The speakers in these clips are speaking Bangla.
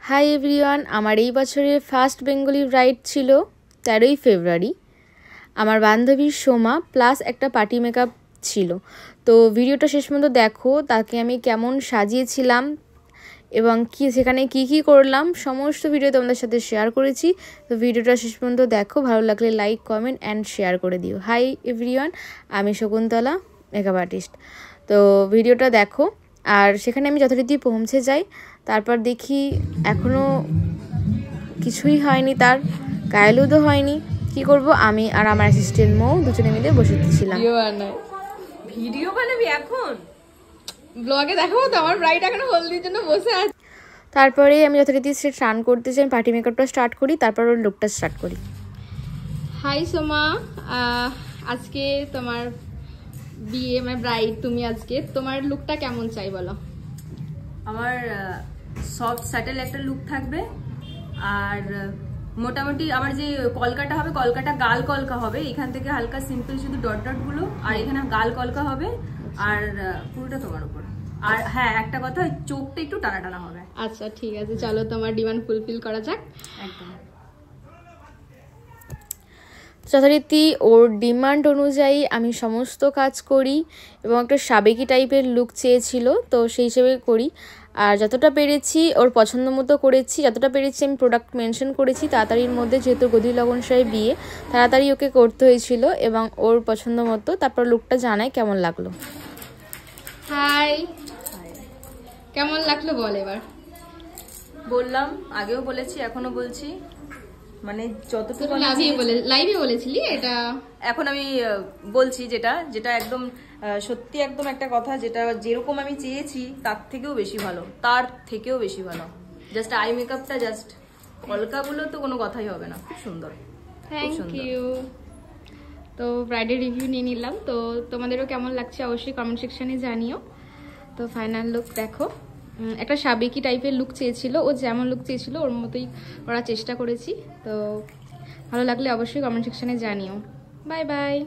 হাই এভরিওয়ান, আমার এই বছরের ফার্স্ট বেঙ্গলি ব্রাইড ছিল 13ই ফেব্রুয়ারি। আমার বান্ধবীর সোমা প্লাস একটা পার্টি মেকআপ ছিল। তো ভিডিওটা শেষ পর্যন্ত দেখো, তাকে আমি কেমন সাজিয়েছিলাম এবং সেখানে কি করলাম সমস্ত ভিডিও তোমাদের সাথে শেয়ার করেছি। তো ভিডিওটা শেষ পর্যন্ত দেখো, ভালো লাগলে লাইক, কমেন্ট অ্যান্ড শেয়ার করে দিও। হাই এভরিওয়ান, আমি শকুন্তলা, মেকআপ আর্টিস্ট। তো ভিডিওটা দেখো। আর সেখানে আমি যথারীতি পৌঁছে যাই, তারপর দেখি এখনও কিছুই হয়নি, তার গায়েলুদও হয়নি। কি করব, আমি আর আমার অ্যাসিস্ট্যান্ট মৌ দুজনে মিলে বসেছিলাম। ভিডিও বানাবি এখন? ব্লগে দেখাবো তো আমার ব্রাইড এখনো হলদির জন্য বসে আছে। তারপরে আমি যথারীতি সে স্নান করতে চাই, পার্টি মেকআপটা স্টার্ট করি, তারপর ওর লুকটা স্টার্ট করি। হাই সোমা, আজকে তোমার বিয়ে, মানে ব্রাইড তুমি, আজকে তোমার লুকটা কেমন চাই বলো? আমার সফট স্যাটেল একটা লুক থাকবে, আর মোটামুটি আমার যে কলকাটা হবে, কলকাটা গাল কলকা হবে, এখান থেকে হালকা সিম্পল শুধু ডট ডট গুলো, আর এখানে গাল কলকা হবে, আর পুরোটা তোমার উপর। আর হ্যাঁ, একটা কথা, চোখটা একটু টানা টানা হবে। আচ্ছা ঠিক আছে, চলো তোমার ডিমান্ড ফুলফিল করা যাক। একদম যথারীতি ওর ডিমান্ড অনুযায়ী আমি সমস্ত কাজ করি এবং একটা সাবেকি টাইপের লুক চেয়েছিল, তো সেই হিসেবে করি। আর যতটা পেরেছি ওর পছন্দ মতো করেছি, যতটা পেরেছি আমি প্রোডাক্ট মেনশন করেছি তাড়াতাড়ির মধ্যে, যেহেতু গদি লগন সাহেব বিয়ে, তাড়াতাড়ি ওকে করতে হয়েছিল এবং ওর পছন্দ মতো। তারপর লুকটা জানাই কেমন লাগলো। হাই, কেমন লাগলো বল এবার। বললাম, আগেও বলেছি, এখনো বলছি, মানে যতটুকু লাইভে বলেছিলি এটা, এখন আমি বলছি যেটা যেটা একদম সত্যি, একদম একটা কথা, যেটা যেরকম আমি চেয়েছি তার থেকেও বেশি ভালো, তার থেকেও বেশি ভালো। জাস্ট আই মেকআপটা, জাস্ট কলকাগুলো তো কোনো কথাই হবে না, খুব সুন্দর। Thank you. তো ব্রাইডের রিভিউ নিয়ে নিলাম, তো তোমাদেরও কেমন লাগছে অবশ্যই কমেন্ট সেকশনে জানিও। তো ফাইনাল লুক দেখো, একটা সাবেকি টাইপের লুক চেয়েছিল, ও যেমন লুক চেয়েছিল ওর মতোই করার চেষ্টা করেছি। তো ভালো লাগলে অবশ্যই কমেন্ট সেকশনে জানিও। Bye bye.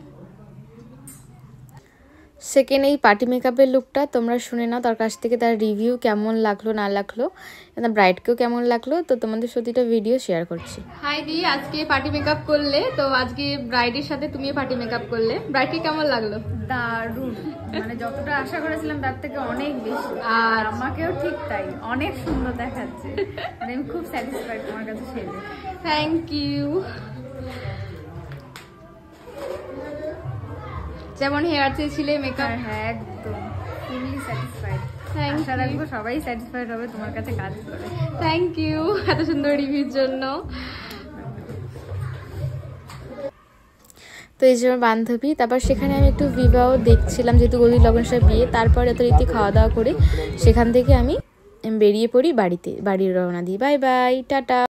সেকেন্ড এই পার্টি মেকআপের লুকটা তোমরা শুনে নাও তার কাছ থেকে, তার রিভিউ কেমন লাগলো না লাগলো, ব্রাইডকেও কেমন লাগলো, তো তোমাদের সত্যিটা ভিডিও শেয়ার করছি। হাই দি, আজকে পার্টি মেকআপ করলে, তো আজকে ব্রাইডের সাথে তুমিও পার্টি মেকআপ করলে, ব্রাইডকে কেমন লাগলো? দারুণ, মানে যতটা আশা করেছিলাম তার থেকে অনেক বেশি, আর আমাকেও ঠিক তাই, অনেক সুন্দর দেখাচ্ছে। মানে আমি খুব স্যাটিসফাইড তোমার কাছে সেজে। Thank you. যেমন হেয়ার চেয়েছিলে মেকআপ, হ্যাঁ একদম ফুলি স্যাটিসফাইড। আশা রাখবো সবাই স্যাটিসফাইড হবে তোমার কাছে কাজ করে। থ্যাংক ইউ এত সুন্দর রিভিউর জন্য। তো এই যে আমার বান্ধবী, তারপর সেখানে আমি একটু বিবাহ দেখছিলাম, যেহেতু গদি লগন সাহেব বিয়ে। তারপর যথারীতি খাওয়া দাওয়া করে সেখান থেকে আমি বেরিয়ে পড়ি বাড়িতে, বাড়ির রওনা দিই। Bye bye, tata.